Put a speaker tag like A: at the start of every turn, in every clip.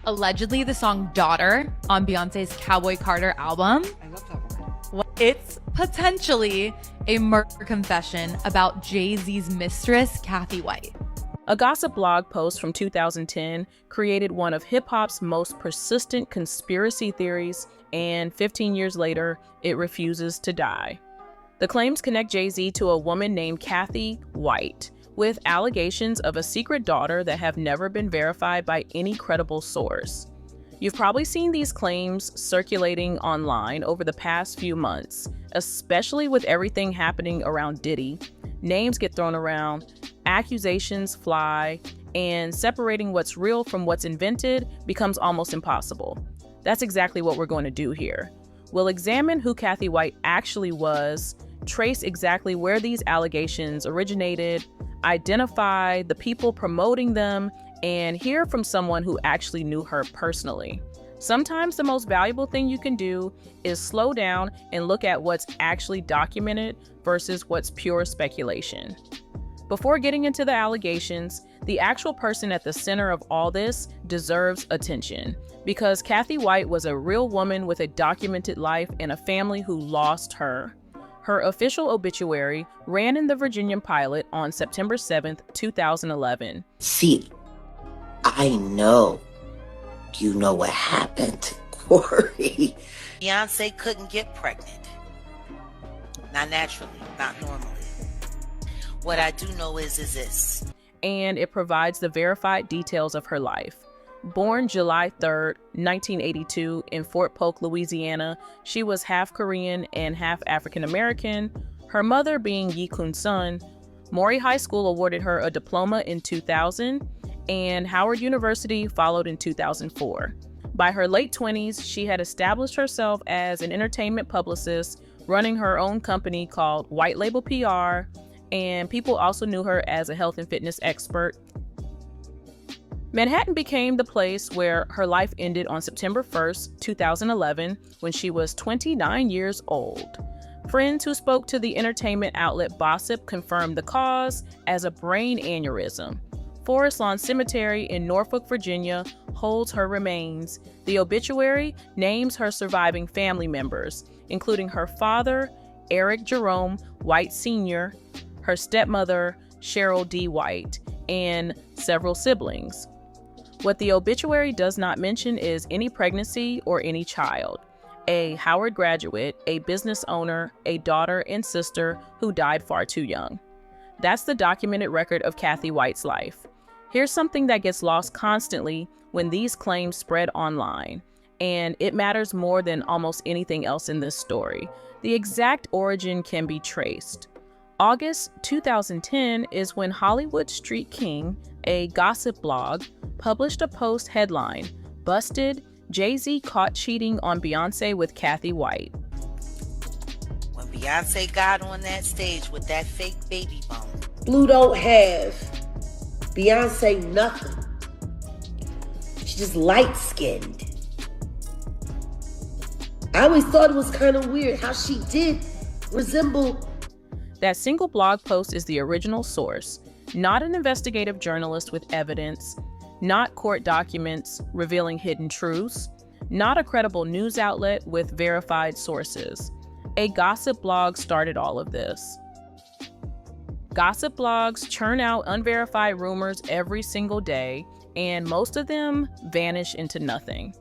A: Allegedly, the song Daughter on Beyonce's Cowboy Carter album.
B: I love that one.
A: It's potentially a murder confession about Jay-Z's mistress, Kathy White.
C: A gossip blog post from 2010 created one of hip-hop's most persistent conspiracy theories, and 15 years later, it refuses to die. The claims connect Jay-Z to a woman named Kathy White, with allegations of a secret daughter that have never been verified by any credible source. You've probably seen these claims circulating online over the past few months, especially with everything happening around Diddy. Names get thrown around, accusations fly, and separating what's real from what's invented becomes almost impossible. That's exactly what we're going to do here. We'll examine who Kathy White actually was, trace exactly where these allegations originated, identify the people promoting them, and hear from someone who actually knew her personally. Sometimes the most valuable thing you can do is slow down and look at what's actually documented versus what's pure speculation. Before getting into the allegations, the actual person at the center of all this deserves attention, because Kathy White was a real woman with a documented life and a family who lost her. Her official obituary ran in the Virginian Pilot on September 7th, 2011.
D: See, I know you know what happened to Corey.
E: Beyonce couldn't get pregnant. Not naturally, not normally. What I do know is this.
C: And it provides the verified details of her life. Born July 3rd, 1982 in Fort Polk, Louisiana, she was half Korean and half African American, her mother being Yi Kun-sun. Maury High School awarded her a diploma in 2000, and Howard University followed in 2004. By her late 20s, she had established herself as an entertainment publicist, running her own company called White Label PR, and people also knew her as a health and fitness expert. Manhattan became the place where her life ended on September 1st, 2011, when she was 29 years old. Friends who spoke to the entertainment outlet Gossip confirmed the cause as a brain aneurysm. Forest Lawn Cemetery in Norfolk, Virginia, holds her remains. The obituary names her surviving family members, including her father, Eric Jerome White Sr., her stepmother, Cheryl D. White, and several siblings. What the obituary does not mention is any pregnancy or any child. A Howard graduate, a business owner, a daughter and sister who died far too young. That's the documented record of Kathy White's life. Here's something that gets lost constantly when these claims spread online, and it matters more than almost anything else in this story. The exact origin can be traced. August 2010 is when Hollywood Street King, a gossip blog, published a post headline, "Busted, Jay-Z caught cheating on Beyonce with Kathy White."
E: When Beyonce got on that stage with that fake baby bump.
D: Blue don't have Beyonce nothing. She's just light-skinned. I always thought it was kind of weird how she did resemble.
C: That single blog post is the original source, not an investigative journalist with evidence, not court documents revealing hidden truths, not a credible news outlet with verified sources. A gossip blog started all of this. Gossip blogs churn out unverified rumors every single day, and most of them vanish into nothing.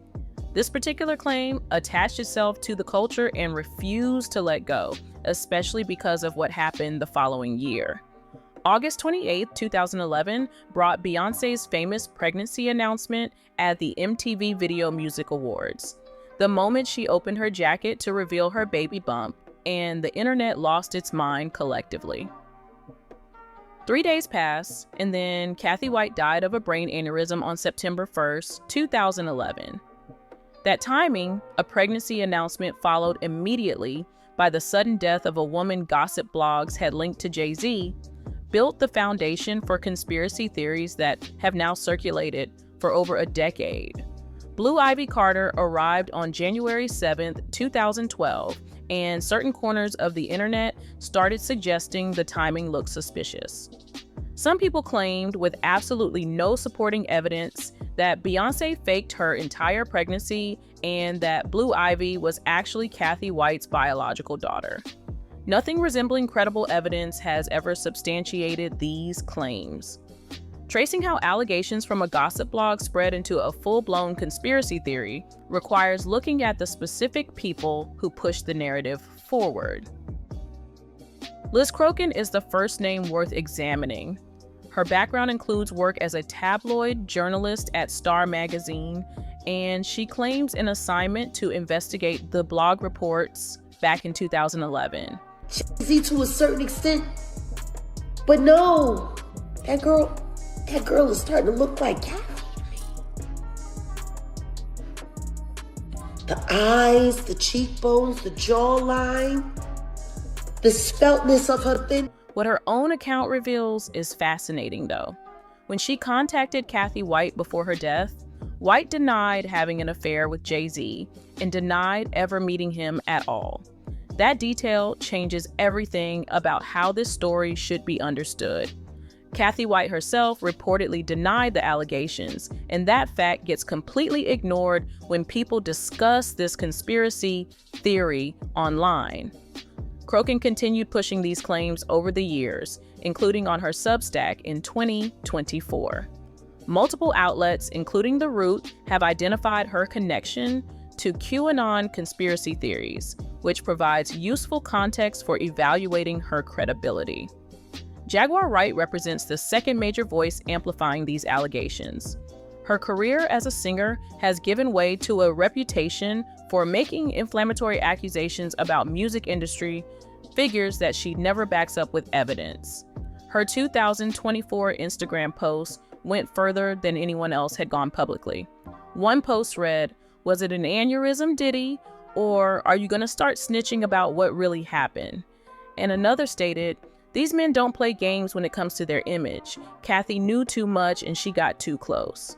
C: This particular claim attached itself to the culture and refused to let go, especially because of what happened the following year. August 28, 2011 brought Beyonce's famous pregnancy announcement at the MTV Video Music Awards. The moment she opened her jacket to reveal her baby bump, and the internet lost its mind collectively. 3 days passed, and then Kathy White died of a brain aneurysm on September 1st, 2011. That timing, a pregnancy announcement followed immediately by the sudden death of a woman gossip blogs had linked to Jay-Z, built the foundation for conspiracy theories that have now circulated for over a decade. Blue Ivy Carter arrived on January 7th, 2012, and certain corners of the internet started suggesting the timing looked suspicious. Some people claimed, with absolutely no supporting evidence, that Beyonce faked her entire pregnancy and that Blue Ivy was actually Kathy White's biological daughter. Nothing resembling credible evidence has ever substantiated these claims. Tracing how allegations from a gossip blog spread into a full-blown conspiracy theory requires looking at the specific people who pushed the narrative forward. Liz Crokin is the first name worth examining. Her background includes work as a tabloid journalist at Star magazine, and she claims an assignment to investigate the blog reports back in 2011.
D: Jay-Z to a certain extent, but no, that girl is starting to look like Kathy to me. The eyes, the cheekbones, the jawline, the speltness of her thin.
C: What her own account reveals is fascinating, though. When she contacted Kathy White before her death, White denied having an affair with Jay-Z and denied ever meeting him at all. That detail changes everything about how this story should be understood. Kathy White herself reportedly denied the allegations, and that fact gets completely ignored when people discuss this conspiracy theory online. Crokin continued pushing these claims over the years, including on her Substack in 2024. Multiple outlets, including The Root, have identified her connection to QAnon conspiracy theories, which provides useful context for evaluating her credibility. Jaguar Wright represents the second major voice amplifying these allegations. Her career as a singer has given way to a reputation for making inflammatory accusations about music industry figures that she never backs up with evidence. Her 2024 Instagram post went further than anyone else had gone publicly. One post read, "Was it an aneurysm, Diddy? Or are you gonna start snitching about what really happened?" And another stated, "These men don't play games when it comes to their image. Kathy knew too much and she got too close."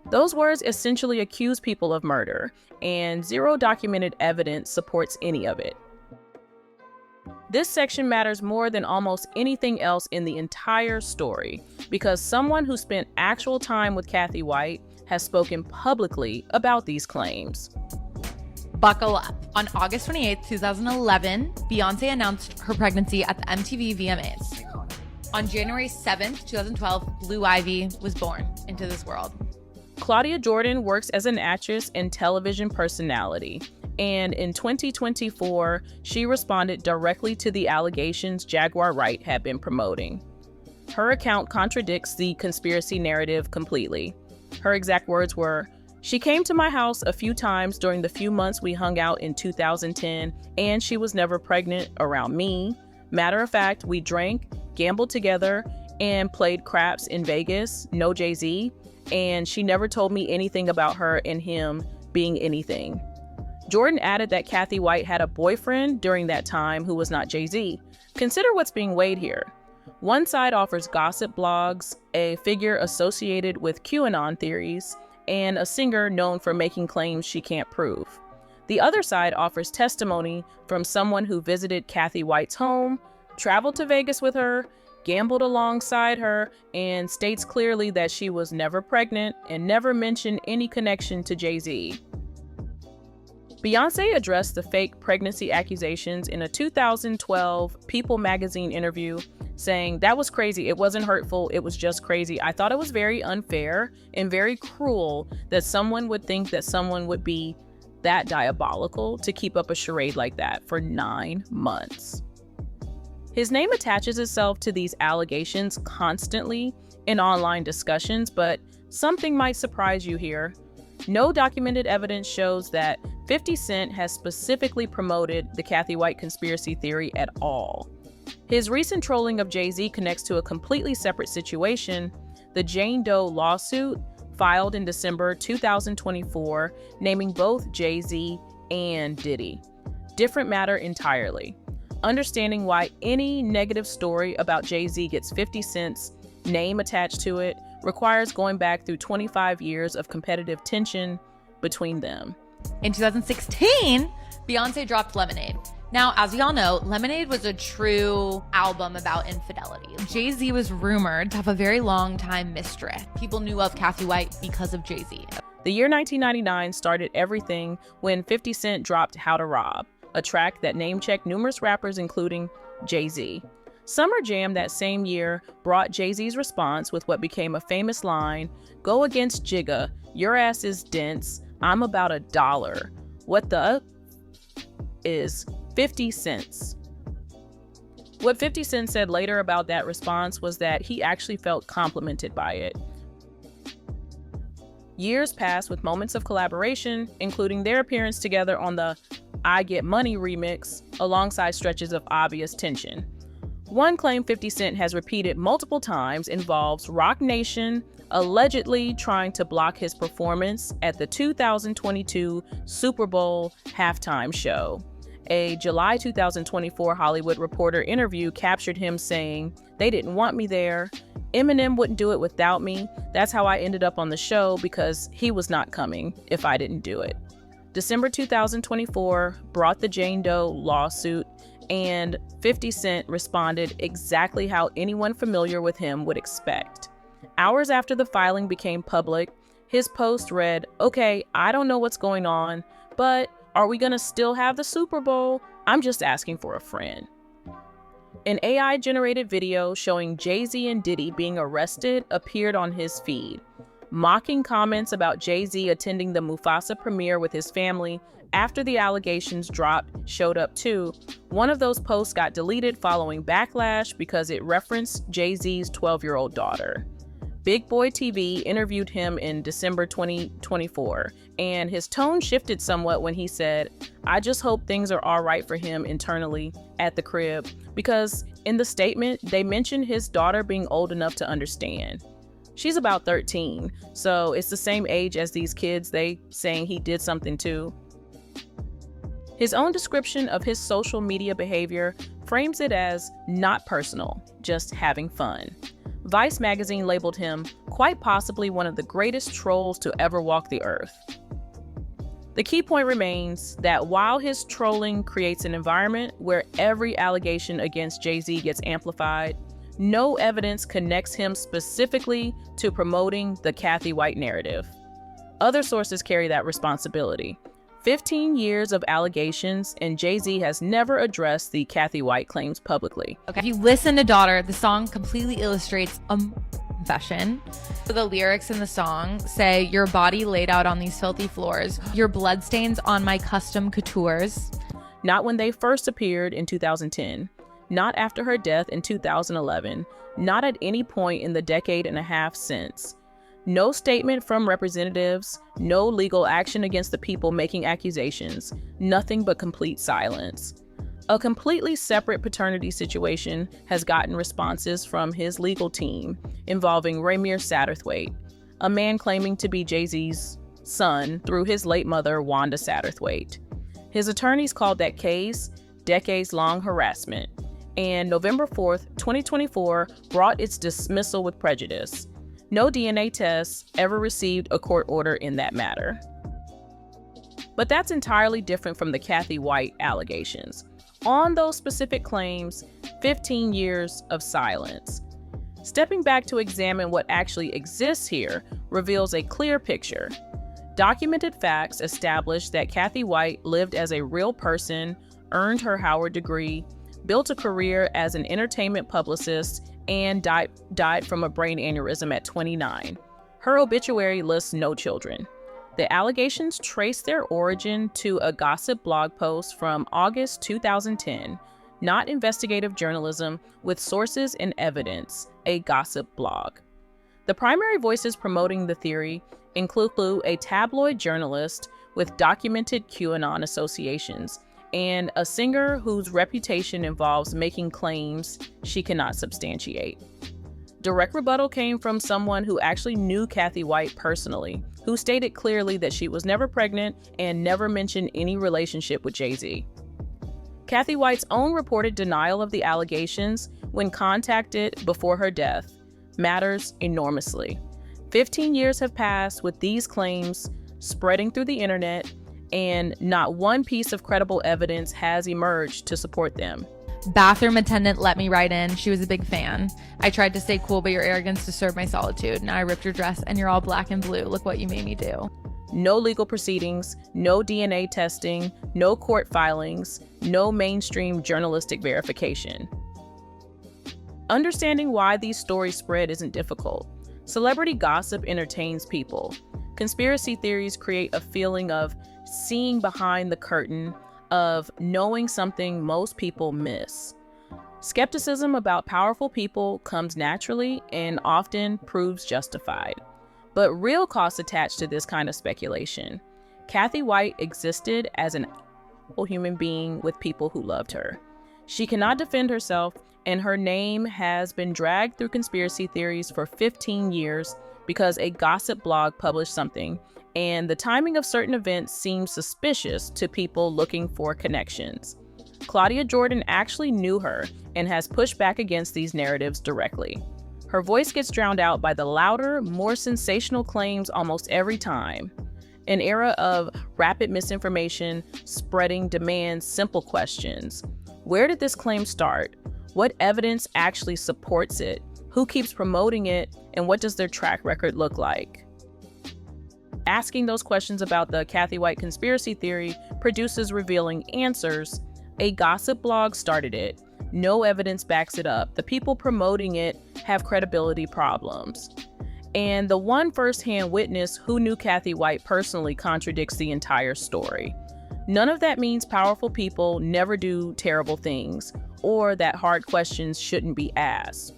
C: Those words essentially accuse people of murder, and zero documented evidence supports any of it. This section matters more than almost anything else in the entire story, because someone who spent actual time with Kathy White has spoken publicly about these claims.
A: Buckle up. On August 28th, 2011, Beyonce announced her pregnancy at the MTV VMAs. On January 7th, 2012, Blue Ivy was born into this world.
C: Claudia Jordan works as an actress and television personality, and in 2024, she responded directly to the allegations Jaguar Wright had been promoting. Her account contradicts the conspiracy narrative completely. Her exact words were, "She came to my house a few times during the few months we hung out in 2010, and she was never pregnant around me. Matter of fact, we drank, gambled together, and played craps in Vegas, no Jay-Z, and she never told me anything about her and him being anything." Jordan added that Kathy White had a boyfriend during that time who was not Jay-Z. Consider what's being weighed here. One side offers gossip blogs, a figure associated with QAnon theories, and a singer known for making claims she can't prove. The other side offers testimony from someone who visited Kathy White's home, traveled to Vegas with her, gambled alongside her, and states clearly that she was never pregnant and never mentioned any connection to Jay-Z. Beyonce addressed the fake pregnancy accusations in a 2012 People magazine interview, saying, "That was crazy. It wasn't hurtful. It was just crazy. I thought it was very unfair and very cruel that someone would think that someone would be that diabolical to keep up a charade like that for 9 months." His name attaches itself to these allegations constantly in online discussions, but something might surprise you here. No documented evidence shows that 50 Cent has specifically promoted the Kathy White conspiracy theory at all. His recent trolling of Jay-Z connects to a completely separate situation, the Jane Doe lawsuit filed in December 2024, naming both Jay-Z and Diddy. Different matter entirely. Understanding why any negative story about Jay-Z gets 50 Cent's name attached to it requires going back through 25 years of competitive tension between them.
A: In 2016, Beyonce dropped Lemonade. Now, as y'all know, Lemonade was a true album about infidelity. Jay-Z was rumored to have a very long-time mistress. People knew of Kathy White because of Jay-Z.
C: The year 1999 started everything when 50 Cent dropped How to Rob, a track that name-checked numerous rappers including Jay-Z. Summer Jam that same year brought Jay-Z's response with what became a famous line, "Go against Jigga, your ass is dense, I'm about $1. What the is 50 cents." What 50 Cent said later about that response was that he actually felt complimented by it. Years passed with moments of collaboration, including their appearance together on the I Get Money remix, alongside stretches of obvious tension. One claim 50 Cent has repeated multiple times involves Roc Nation allegedly trying to block his performance at the 2022 Super Bowl halftime show. A July 2024 Hollywood Reporter interview captured him saying, "They didn't want me there. Eminem wouldn't do it without me. That's how I ended up on the show because he was not coming if I didn't do it." December 2024 brought the Jane Doe lawsuit, and 50 Cent responded exactly how anyone familiar with him would expect. Hours after the filing became public, his post read, "Okay, I don't know what's going on, but are we gonna still have the Super Bowl? I'm just asking for a friend." An AI-generated video showing Jay-Z and Diddy being arrested appeared on his feed. Mocking comments about Jay-Z attending the Mufasa premiere with his family after the allegations dropped showed up too. One of those posts got deleted following backlash because it referenced Jay-Z's 12-year-old daughter. Big Boy TV interviewed him in December 2024, and his tone shifted somewhat when he said, "I just hope things are all right for him internally at the crib," because in the statement, they mentioned his daughter being old enough to understand. She's about 13, so it's the same age as these kids they saying he did something to. His own description of his social media behavior frames it as not personal, just having fun. Vice magazine labeled him quite possibly one of the greatest trolls to ever walk the earth. The key point remains that while his trolling creates an environment where every allegation against Jay-Z gets amplified, no evidence connects him specifically to promoting the Kathy White narrative. Other sources carry that responsibility. 15 years of allegations, and Jay-Z has never addressed the Kathy White claims publicly.
A: Okay, if you listen to Daughter, the song completely illustrates a confession. The lyrics in the song say, "Your body laid out on these filthy floors, your bloodstains on my custom coutures."
C: Not when they first appeared in 2010, not after her death in 2011, not at any point in the decade and a half since. No statement from representatives, no legal action against the people making accusations, nothing but complete silence. A completely separate paternity situation has gotten responses from his legal team involving Ramir Satterthwaite, a man claiming to be Jay-Z's son through his late mother, Wanda Satterthwaite. His attorneys called that case decades-long harassment, and November 4th, 2024 brought its dismissal with prejudice. No DNA tests ever received a court order in that matter. But that's entirely different from the Kathy White allegations. On those specific claims, 15 years of silence. Stepping back to examine what actually exists here reveals a clear picture. Documented facts establish that Kathy White lived as a real person, earned her Howard degree, built a career as an entertainment publicist, and died from a brain aneurysm at 29. Her obituary lists no children. The allegations trace their origin to a gossip blog post from August 2010, not investigative journalism with sources and evidence, a gossip blog. The primary voices promoting the theory include a tabloid journalist with documented QAnon associations, and a singer whose reputation involves making claims she cannot substantiate. Direct rebuttal came from someone who actually knew Kathy White personally, who stated clearly that she was never pregnant and never mentioned any relationship with Jay-Z. Kathy White's own reported denial of the allegations when contacted before her death matters enormously. 15 years have passed with these claims spreading through the internet, and not one piece of credible evidence has emerged to support them.
A: Bathroom attendant let me right in. She was a big fan. I tried to stay cool, but your arrogance disturbed my solitude. Now I ripped your dress and you're all black and blue. Look what you made me do.
C: No legal proceedings, no DNA testing, no court filings, no mainstream journalistic verification. Understanding why these stories spread isn't difficult. Celebrity gossip entertains people. Conspiracy theories create a feeling of seeing behind the curtain, of knowing something most people miss. Skepticism about powerful people comes naturally and often proves justified. But real costs attached to this kind of speculation. Kathy White existed as an human being with people who loved her. She cannot defend herself, and her name has been dragged through conspiracy theories for 15 years because a gossip blog published something, and the timing of certain events seems suspicious to people looking for connections. Claudia Jordan actually knew her and has pushed back against these narratives directly. Her voice gets drowned out by the louder, more sensational claims almost every time. An era of rapid misinformation spreading demands simple questions. Where did this claim start? What evidence actually supports it? Who keeps promoting it? And what does their track record look like? Asking those questions about the Kathy White conspiracy theory produces revealing answers. A gossip blog started it. No evidence backs it up. The people promoting it have credibility problems. And the one firsthand witness who knew Kathy White personally contradicts the entire story. None of that means powerful people never do terrible things, or that hard questions shouldn't be asked.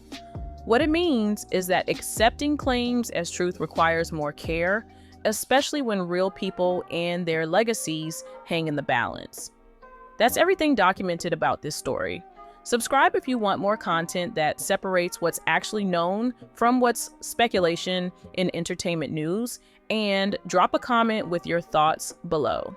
C: What it means is that accepting claims as truth requires more care, especially when real people and their legacies hang in the balance. That's everything documented about this story. Subscribe if you want more content that separates what's actually known from what's speculation in entertainment news, and drop a comment with your thoughts below.